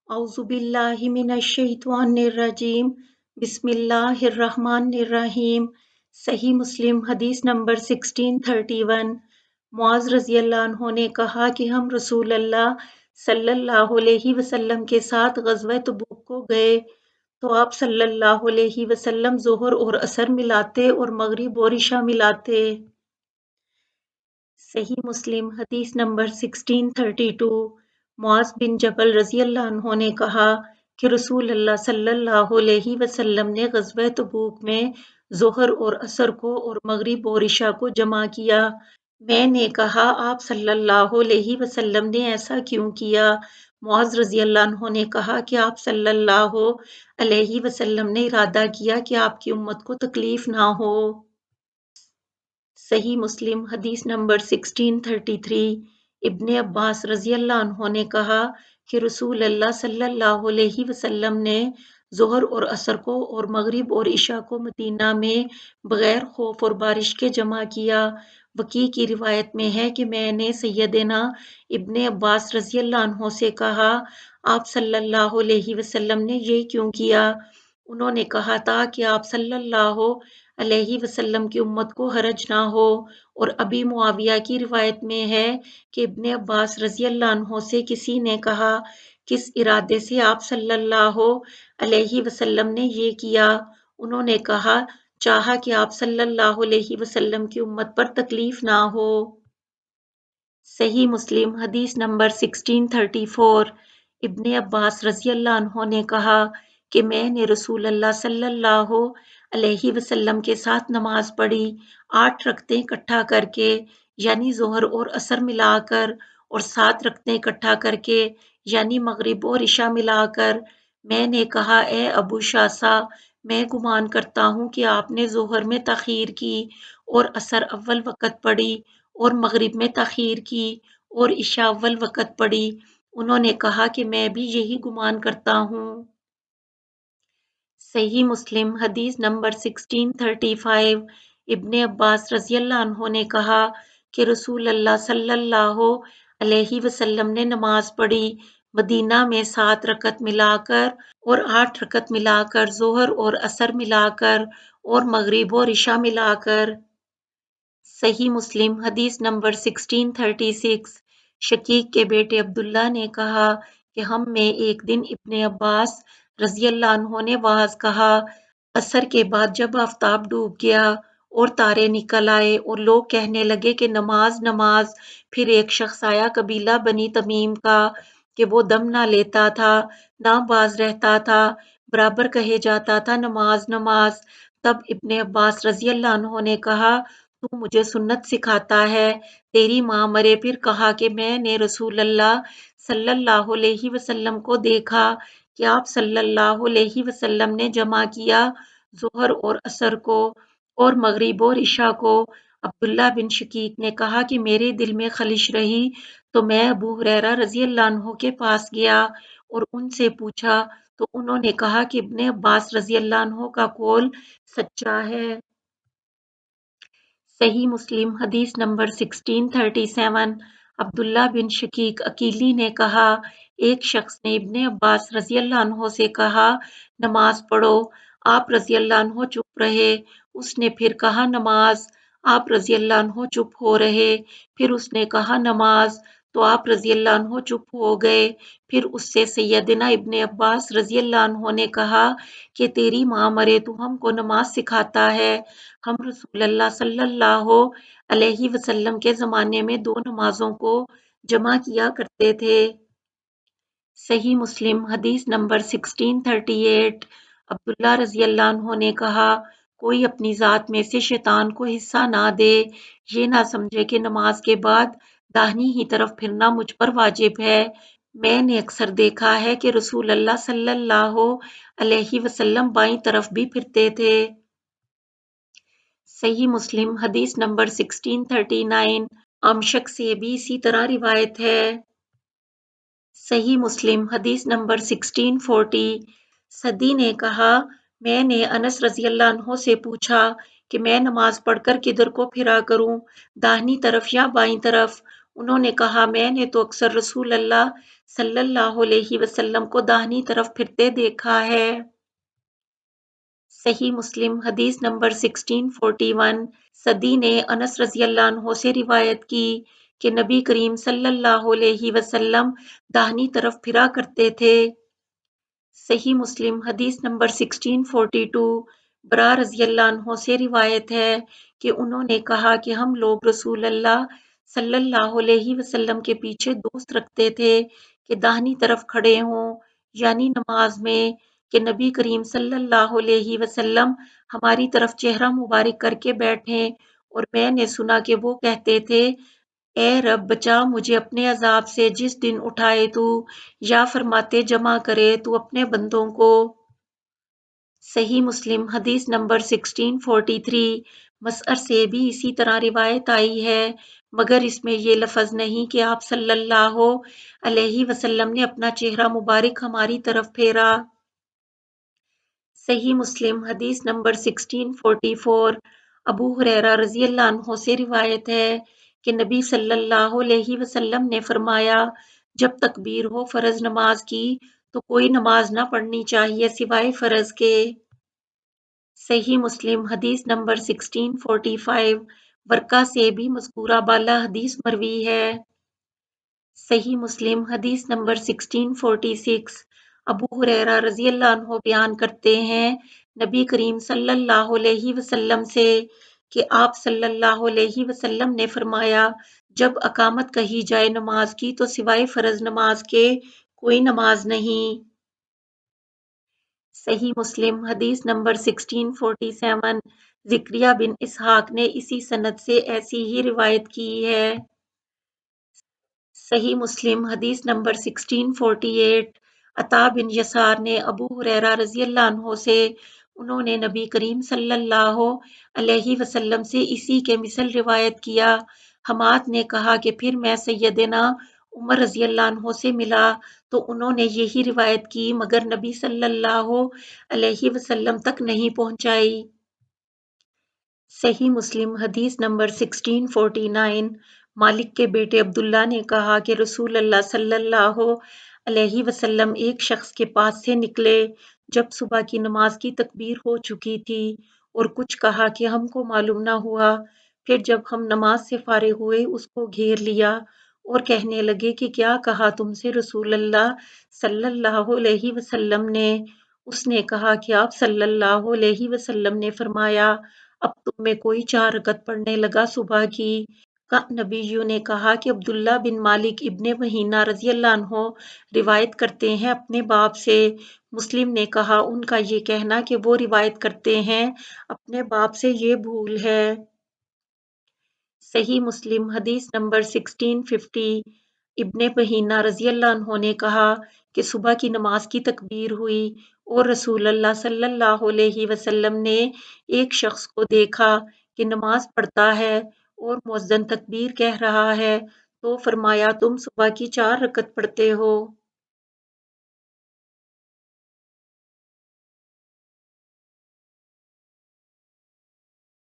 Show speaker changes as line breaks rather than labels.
اعوذ باللہ من الشیطان الرجیم بسم اللہ الرحمن الرحیم صحیح مسلم حدیث نمبر 1631 معاذ رضی اللہ عنہ نے کہا کہ ہم رسول اللہ صلی اللہ علیہ وسلم کے ساتھ غزوہ تبوک کو گئے تو آپ صلی اللہ علیہ وسلم ظہر اور عصر ملاتے اور مغرب اور عشاء ملاتے۔ صحیح مسلم حدیث نمبر 1632 معاذ بن جبل رضی اللہ عنہ نے کہا کہ رسول اللہ صلی اللہ علیہ وسلم نے غزوہ تبوک میں ظہر اور عصر کو اور مغرب اور عشاء کو جمع کیا۔ میں نے کہا آپ صلی اللہ علیہ وسلم نے ایسا کیوں کیا؟ معاذ رضی اللہ عنہ نے کہا کہ آپ صلی اللہ علیہ وسلم نے ارادہ کیا کہ آپ کی امت کو تکلیف نہ ہو۔ صحیح مسلم حدیث نمبر 1633 ابن عباس رضی اللہ عنہ نے کہا کہ رسول اللہ صلی اللہ علیہ وسلم نے ظہر اور عصر کو اور مغرب اور عشاء کو مدینہ میں بغیر خوف اور بارش کے جمع کیا۔ وکیع کی روایت میں ہے کہ میں نے سیدنا ابن عباس رضی اللہ عنہ سے کہا آپ صلی اللہ علیہ وسلم نے یہ کیوں کیا؟ انہوں نے کہا تاکہ آپ صلی اللہ علیہ وسلم کی امت کو حرج نہ ہو۔ اور ابی معاویہ کی روایت میں ہے کہ ابن عباس رضی اللہ عنہ سے کسی نے کہا کس ارادے سے آپ صلی اللہ علیہ وسلم نے یہ کیا؟ انہوں نے کہا چاہا کہ آپ صلی اللہ علیہ وسلم کی امت پر تکلیف نہ ہو۔ صحیح مسلم حدیث نمبر 1634 ابن عباس رضی اللہ عنہ نے کہا کہ میں نے رسول اللہ صلی اللہ علیہ وسلم کے ساتھ نماز پڑھی 8 رکعتیں اکٹھا کر کے، یعنی ظہر اور عصر ملا کر، اور 7 رکعتیں اکٹھا کر کے، یعنی مغرب اور عشاء ملا کر۔ میں نے کہا اے ابو شاسا، میں گمان کرتا ہوں کہ آپ نے ظہر میں تاخیر کی اور عصر اول وقت پڑھی اور مغرب میں تاخیر کی اور عشاء اول وقت پڑھی۔ انہوں نے کہا کہ میں بھی یہی گمان کرتا ہوں۔ صحیح مسلم حدیث نمبر 1635 ابن عباس رضی اللہ عنہ نے کہا کہ رسول اللہ صلی اللہ علیہ وسلم نے نماز پڑھی مدینہ میں 7 رکعت ملا کر اور 8 رکعت ملا کر، ظہر اور عصر ملا کر اور مغرب اور عشاء ملا کر۔ صحیح مسلم حدیث نمبر 1636 شقیق کے بیٹے عبداللہ نے کہا کہ ہم میں ایک دن ابن عباس رضی اللہ عنہ نے واعظ کہا۔ عصر کے بعد جب آفتاب ڈوب گیا اور تارے نکل آئے اور لوگ کہنے لگے کہ نماز نماز، پھر ایک شخص آیا قبیلہ بنی تمیم کا کہ وہ دم نہ لیتا تھا نہ باز رہتا تھا، برابر کہے جاتا تھا نماز نماز۔ تب ابن عباس رضی اللہ عنہ نے کہا تو مجھے سنت سکھاتا ہے، تیری ماں مرے۔ پھر کہا کہ میں نے رسول اللہ صلی اللہ علیہ وسلم کو دیکھا کہ آپ صلی اللہ علیہ وسلم نے جمع کیا ظہر اور عصر کو اور مغرب اور عشاء کو۔ عبداللہ بن شقیق نے کہا کہ میرے دل میں خلش رہی تو میں ابو ہریرہ رضی اللہ عنہ کے پاس گیا اور ان سے پوچھا تو انہوں نے کہا کہ ابن عباس رضی اللہ عنہ کا قول سچا ہے۔ صحیح مسلم حدیث نمبر 1637 عبداللہ بن شقیق عقیلی نے کہا ایک شخص نے ابن عباس رضی اللہ عنہ سے کہا نماز پڑھو، آپ رضی اللہ عنہ چپ رہے۔ اس نے پھر کہا نماز، آپ رضی اللہ عنہ چپ ہو رہے۔ پھر اس نے کہا نماز، تو آپ رضی اللہ عنہ چپ ہو گئے۔ پھر اس سے سیدنا ابن عباس رضی اللہ عنہ نے کہا کہ تیری ماں مرے تو ہم کو نماز سکھاتا ہے، ہم رسول اللہ صلی اللہ علیہ وسلم کے زمانے میں 2 نمازوں کو جمع کیا کرتے تھے۔ صحیح مسلم حدیث نمبر 1638 عبداللہ رضی اللہ عنہ نے کہا کوئی اپنی ذات میں سے شیطان کو حصہ نہ دے، یہ نہ سمجھے کہ نماز کے بعد داہنی ہی طرف پھرنا مجھ پر واجب ہے۔ میں نے اکثر دیکھا ہے کہ رسول اللہ صلی اللہ علیہ وسلم بائیں طرف بھی پھرتے تھے۔ صحیح مسلم حدیث نمبر 1639 امشک سے بھی اسی طرح روایت ہے۔ صحیح مسلم حدیث نمبر 1640 سدی نے کہا میں نے انس رضی اللہ عنہ سے پوچھا کہ میں نماز پڑھ کر کدھر کو پھرا کروں، داہنی طرف یا بائیں طرف؟ انہوں نے کہا میں نے تو اکثر رسول اللہ صلی اللہ علیہ وسلم کو داہنی طرف پھرتے دیکھا ہے۔ صحیح مسلم حدیث نمبر 1641۔ سدی نے انس رضی اللہ عنہ سے روایت کی کہ نبی کریم صلی اللہ علیہ وسلم داہنی طرف پھرا کرتے تھے۔ صحیح مسلم حدیث نمبر 1642۔ برا رضی اللہ عنہ سے روایت ہے کہ انہوں نے کہا کہ ہم لوگ رسول اللہ صلی اللہ علیہ وسلم کے پیچھے دوست رکھتے تھے کہ داہنی طرف کھڑے ہوں، یعنی نماز میں، کہ نبی کریم صلی اللہ علیہ وسلم ہماری طرف چہرہ مبارک کر کے بیٹھیں، اور میں نے سنا کہ وہ کہتے تھے اے رب بچا مجھے اپنے عذاب سے جس دن اٹھائے تو، یا فرماتے جمع کرے تو اپنے بندوں کو۔ صحیح مسلم حدیث نمبر 1643۔ مسعر سے بھی اسی طرح روایت آئی ہے، مگر اس میں یہ لفظ نہیں کہ آپ صلی اللہ علیہ وسلم نے اپنا چہرہ مبارک ہماری طرف پھیرا۔ صحیح مسلم حدیث نمبر 1644۔ ابو ہریرہ رضی اللہ عنہ سے روایت ہے کہ نبی صلی اللہ علیہ وسلم نے فرمایا جب تکبیر ہو فرض نماز کی تو کوئی نماز نہ پڑھنی چاہیے سوائے فرض کے۔ صحیح مسلم حدیث نمبر 1645۔ ورقہ سے بھی مذکورہ بالا حدیث مروی ہے۔ صحیح مسلم حدیث نمبر 1646۔ ابو ہریرہ رضی اللہ عنہ بیان کرتے ہیں نبی کریم صلی اللہ علیہ وسلم سے کہ آپ صلی اللہ علیہ وسلم نے فرمایا جب اقامت کہی جائے نماز کی تو سوائے فرض نماز کے کوئی نماز نہیں۔ صحیح مسلم حدیث نمبر 1647۔ زکریا بن اسحاق نے اسی سند سے ایسی ہی روایت کی ہے۔ صحیح مسلم حدیث نمبر 1648۔ عطا بن یسار نے ابو ہریرہ رضی اللہ عنہ سے انہوں نے نبی کریم صلی اللہ علیہ وسلم سے اسی کے مثل روایت کیا۔ حماد نے کہا کہ پھر میں سیدنا عمر رضی اللہ عنہ سے ملا تو انہوں نے یہی روایت کی مگر نبی صلی اللہ علیہ وسلم تک نہیں پہنچائی۔ صحیح مسلم حدیث نمبر 1649۔ مالک کے بیٹے عبداللہ نے کہا کہ رسول اللہ صلی اللہ علیہ وسلم ایک شخص کے پاس سے نکلے جب صبح کی نماز کی تکبیر ہو چکی تھی اور کچھ کہا کہ ہم کو معلوم نہ ہوا، پھر جب ہم نماز سے فارغ ہوئے اس کو گھیر لیا اور کہنے لگے کہ کیا کہا تم سے رسول اللہ صلی اللہ علیہ وسلم نے؟ اس نے کہا کہ آپ صلی اللہ علیہ وسلم نے فرمایا اب تم میں کوئی 4 رکعت پڑھنے لگا صبح کی۔ نبیوں نے کہا کہ عبداللہ بن مالک ابن بحینہ رضی اللہ عنہ روایت کرتے ہیں اپنے باپ سے۔ مسلم نے کہا ان کا یہ کہنا کہ وہ روایت کرتے ہیں اپنے باپ سے یہ بھول ہے۔ صحیح مسلم حدیث نمبر 1650۔ ابن بحینہ رضی اللہ عنہ نے کہا کہ صبح کی نماز کی تکبیر ہوئی اور رسول اللہ صلی اللہ علیہ وسلم نے ایک شخص کو دیکھا کہ نماز پڑھتا ہے اور مؤذن تکبیر کہہ رہا ہے تو فرمایا تم صبح کی 4 رکعت پڑھتے ہو۔